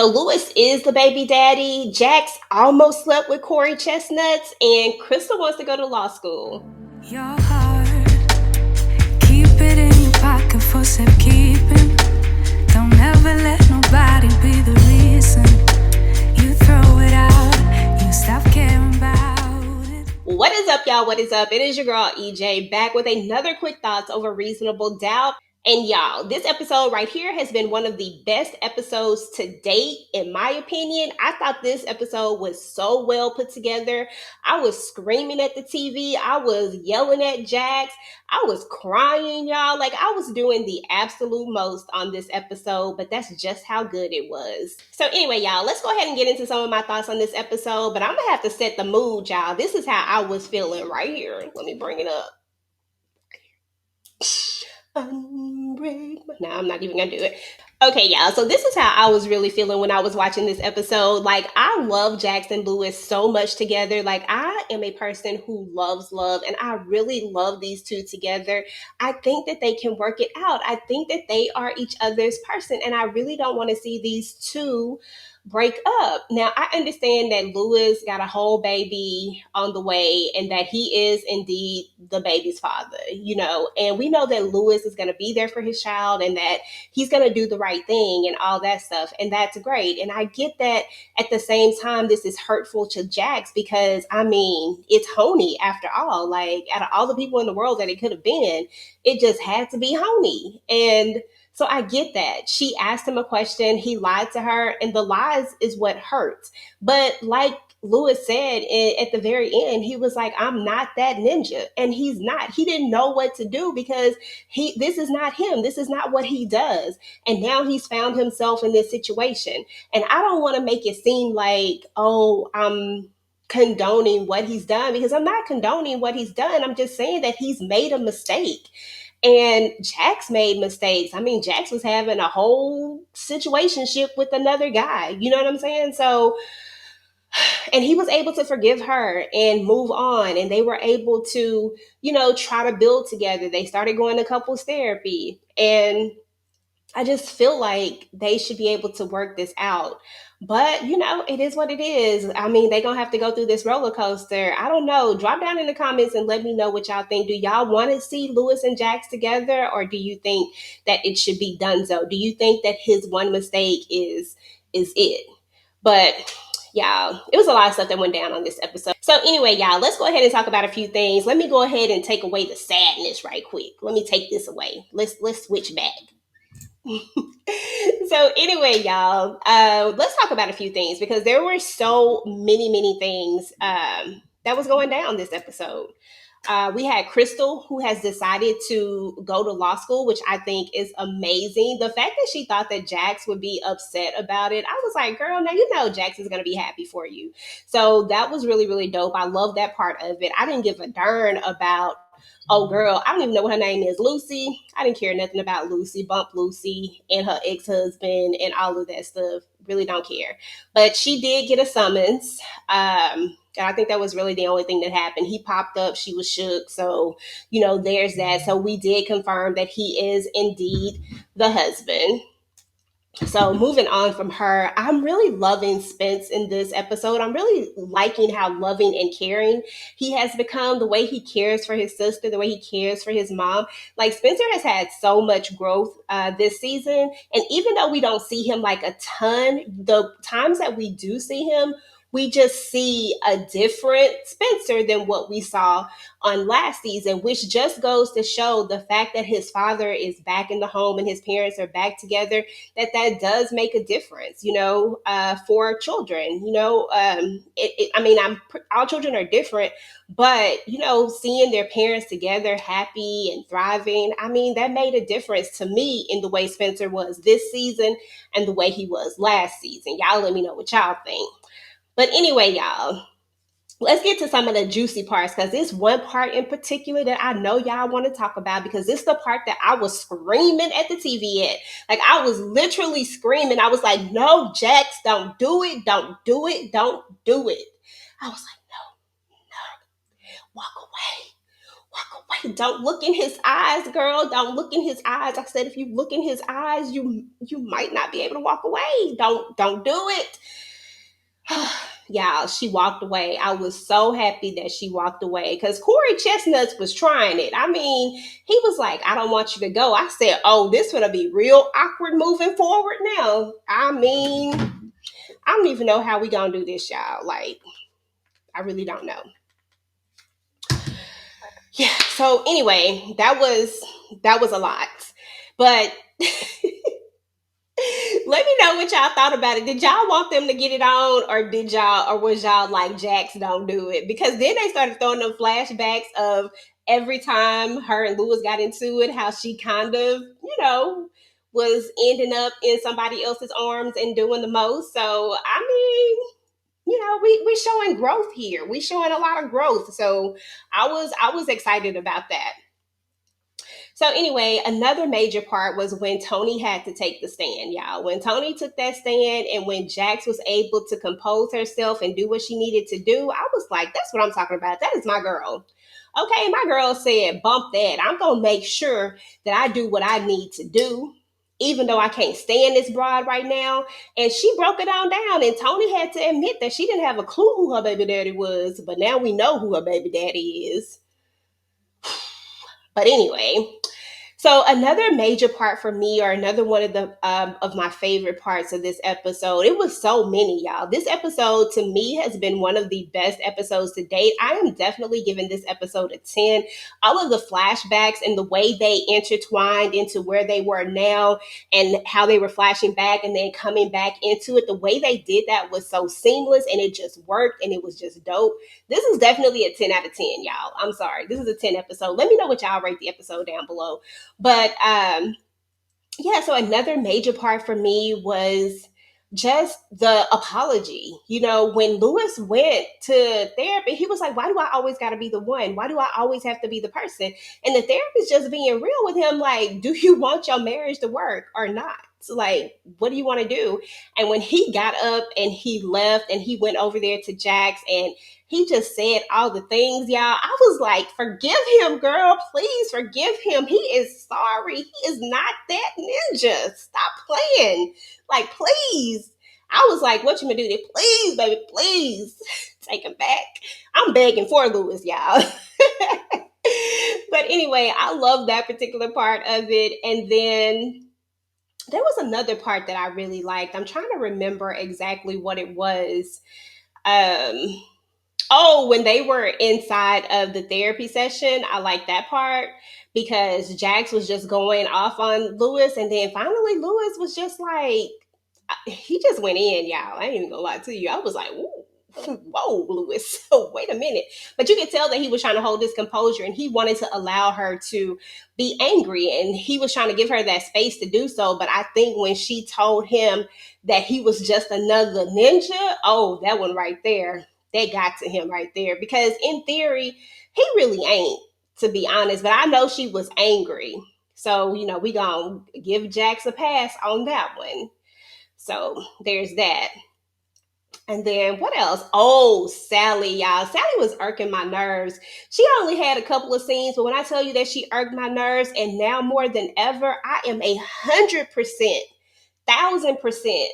So Lewis is the baby daddy. Jax almost slept with Corey Chestnuts, and Crystal wants to go to law school. Your heart, keep it in your pocket for safekeeping. Don't ever let nobody be the reason you throw it out. You stop caring about it. What is up, y'all? What is up? It is your girl EJ back with another quick thoughts over Reasonable Doubt. And y'all, this episode right here has been one of the best episodes to date, in my opinion. I thought this episode was so well put together. I was screaming at the TV. I was yelling at Jax. I was crying, y'all. Like, I was doing the absolute most on this episode, but that's just how good it was. So anyway, y'all, let's go ahead and get into some of my thoughts on this episode, but I'm gonna have to set the mood, y'all. This is how I was feeling right here. Let me bring it up. No, I'm not even gonna do it. Okay, y'all. So this is how I was really feeling when I was watching this episode. Like, I love Jax and Lewis so much together. Like, I am a person who loves love, and I really love these two together. I think that they can work it out. I think that they are each other's person, and I really don't want to see these two break up. Now, I understand that Lewis got a whole baby on the way and that he is indeed the baby's father, and we know that Lewis is going to be there for his child and that he's going to do the right thing and all that stuff. And that's great. And I get that. At the same time, this is hurtful to Jax because, I mean, it's Honey after all. Like, out of all the people in the world that it could have been, it just had to be Honey. And so I get that. She asked him a question, he lied to her, and the lies is what hurts. But like Lewis said at the very end, he was like, I'm not that ninja. And he's not. He didn't know what to do because this is not him. This is not what he does. And now he's found himself in this situation. And I don't want to make it seem like, oh, I'm condoning what he's done, because I'm not condoning what he's done. I'm just saying that he's made a mistake. And Jax made mistakes. I mean, Jax was having a whole situationship with another guy. You know what I'm saying? So, and he was able to forgive her and move on. And they were able to, try to build together. They started going to couples therapy. And I just feel like they should be able to work this out. But, it is what it is. I mean, they're going to have to go through this roller coaster. I don't know. Drop down in the comments and let me know what y'all think. Do y'all want to see Lewis and Jax together? Or do you think that it should be donezo? Do you think that his one mistake is it? But y'all, it was a lot of stuff that went down on this episode. So anyway, y'all, let's go ahead and talk about a few things. Let me go ahead and take away the sadness right quick. Let me take this away. Let's switch back. So anyway, y'all, let's talk about a few things because there were so many things that was going down this episode. We had Crystal, who has decided to go to law school, which I think is amazing. The fact that she thought that Jax would be upset about it, I was like, girl, now Jax is going to be happy for you. So that was really dope. I love that part of it. I didn't give a darn about, oh girl, I don't even know what her name is, Lucy. I didn't care nothing about Lucy, bump Lucy and her ex-husband and all of that stuff. Really don't care. But she did get a summons. And I think that was really the only thing that happened. He popped up, she was shook. So, there's that. So we did confirm that he is indeed the husband. So moving on from her, I'm really loving Spence in this episode. I'm really liking how loving and caring he has become, the way he cares for his sister, the way he cares for his mom. Like, Spencer has had so much growth this season. And even though we don't see him like a ton, the times that we do see him, we just see a different Spencer than what we saw on last season, which just goes to show the fact that his father is back in the home and his parents are back together, that does make a difference, for children. All children are different, but, seeing their parents together, happy and thriving, I mean, that made a difference to me in the way Spencer was this season and the way he was last season. Y'all let me know what y'all think. But anyway, y'all, let's get to some of the juicy parts, because there's one part in particular that I know y'all want to talk about, because this is the part that I was screaming at the TV at. Like, I was literally screaming. I was like, no, Jax, don't do it. Don't do it. Don't do it. I was like, no, walk away. walk away. Don't look in his eyes, girl. Don't look in his eyes. I said, if you look in his eyes, you might not be able to walk away. Don't do it. Yeah, she walked away. I was so happy that she walked away because Corey Chestnuts was trying it. I mean, he was like, I don't want you to go. I said, oh, this gonna be real awkward moving forward now. I mean, I don't even know how we gonna do this, y'all. Like, I really don't know. Yeah. So anyway, that was a lot. But let me know what y'all thought about it. Did y'all want them to get it on, or was y'all like Jax don't do it? Because then they started throwing them flashbacks of every time her and Lewis got into it, how she kind of, was ending up in somebody else's arms and doing the most. So I mean, we showing growth here. We showing a lot of growth. So I was excited about that. So anyway, another major part was when Tony had to take the stand, y'all. When Tony took that stand and when Jax was able to compose herself and do what she needed to do, I was like, that's what I'm talking about. That is my girl. Okay, my girl said, bump that. I'm going to make sure that I do what I need to do, even though I can't stand this broad right now. And she broke it on down. And Tony had to admit that she didn't have a clue who her baby daddy was. But now we know who her baby daddy is. But anyway, so another major part for me, or another one of my favorite parts of this episode, it was so many, y'all. This episode to me has been one of the best episodes to date. I am definitely giving this episode a 10. All of the flashbacks and the way they intertwined into where they were now and how they were flashing back and then coming back into it, the way they did that was so seamless and it just worked and it was just dope. This is definitely a 10 out of 10, y'all. I'm sorry. This is a 10 episode. Let me know what y'all rate the episode down below. But yeah, so another major part for me was just the apology. When Lewis went to therapy, he was like, why do I always got to be the one? Why do I always have to be the person? And the therapist just being real with him, like, do you want your marriage to work or not? So, like, what do you want to do? And when he got up and he left and he went over there to Jax and he just said all the things, y'all. I was like, forgive him, girl. Please forgive him. He is sorry. He is not that ninja. Stop playing. Like, please. I was like, what you gonna do? Please, baby, please take him back. I'm begging for Lewis, y'all. But anyway, I love that particular part of it. And then there was another part that I really liked. I'm trying to remember exactly what it was. Um, Oh, when they were inside of the therapy session, I like that part because Jax was just going off on Lewis, and then finally Lewis was just like, he just went in, y'all. I ain't even gonna lie to you. I was like, ooh, whoa, Lewis, wait a minute. But you could tell that he was trying to hold his composure and he wanted to allow her to be angry and he was trying to give her that space to do so. But I think when she told him that he was just another ninja, oh, that one right there, that got to him right there. Because in theory, he really ain't, to be honest. But I know she was angry. So, we gonna give Jax a pass on that one. So there's that. And then what else? Oh, Sally, y'all. Sally was irking my nerves. She only had a couple of scenes, but when I tell you that she irked my nerves, and now more than ever, I am 100%, 1,000%.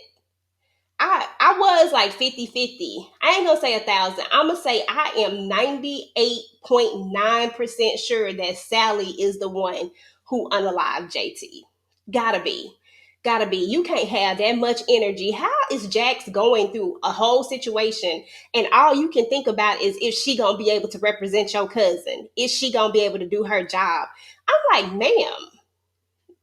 I was like 50-50. I ain't gonna say 1,000. I'm gonna say I am 98.9% sure that Sally is the one who unalived JT. Gotta be. Gotta be. You can't have that much energy. How is Jax going through a whole situation and all you can think about is if she gonna be able to represent your cousin? Is she gonna be able to do her job? I'm like, ma'am,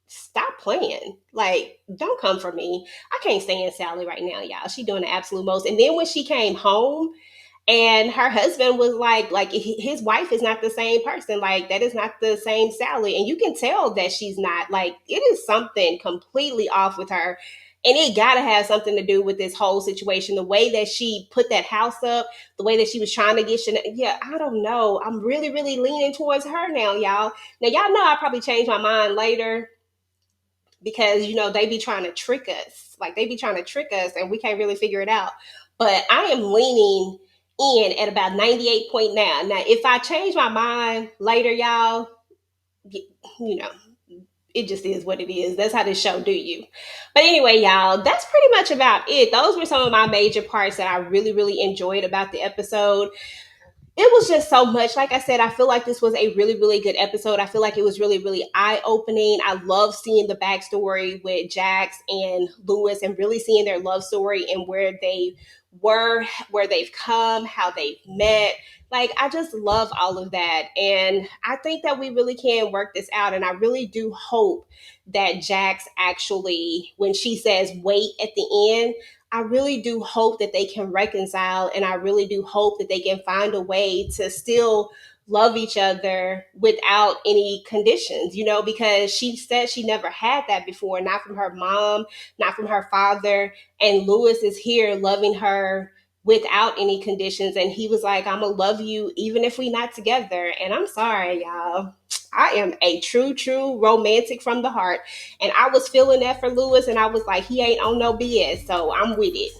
stop playing. Like, don't come for me. I can't stand Sally right now, y'all. She doing the absolute most. And then when she came home and her husband was like his wife is not the same person. Like, that is not the same Sally. And you can tell that she's not. Like, it is something completely off with her. And it got to have something to do with this whole situation. The way that she put that house up, the way that she was trying to get yeah, I don't know. I'm really, really leaning towards her now, y'all. Now, y'all know I'll probably change my mind later because they be trying to trick us. Like, they be trying to trick us and we can't really figure it out. But I am leaning in at about 98.9. Now, if I change my mind later, y'all, you know, it just is what it is. That's how this show do you. But anyway, y'all, that's pretty much about it. Those were some of my major parts that I really, really enjoyed about the episode. It was just so much. Like I said, I feel like this was a really, really good episode. I feel like it was really, really eye opening. I love seeing the backstory with Jax and Lewis and really seeing their love story and where they were, where they've come, how they've met. Like, I just love all of that. And I think that we really can work this out. And I really do hope that Jax actually, when she says wait at the end, I really do hope that they can reconcile, and I really do hope that they can find a way to still love each other without any conditions, because she said she never had that before, not from her mom, not from her father. And Lewis is here loving her without any conditions. And he was like, I'm gonna love you even if we not together. And I'm sorry, y'all. I am a true, true romantic from the heart. And I was feeling that for Lewis, and I was like, he ain't on no BS, so I'm with it.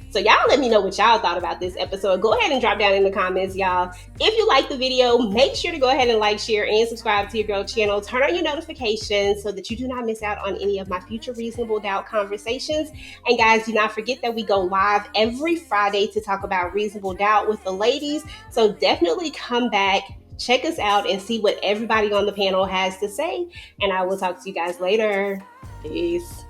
So y'all let me know what y'all thought about this episode. Go ahead and drop down in the comments, y'all. If you like the video, make sure to go ahead and like, share, and subscribe to your girl channel. Turn on your notifications so that you do not miss out on any of my future Reasonable Doubt conversations. And guys, do not forget that we go live every Friday to talk about Reasonable Doubt with the ladies. So definitely come back, check us out, and see what everybody on the panel has to say. And I will talk to you guys later. Peace.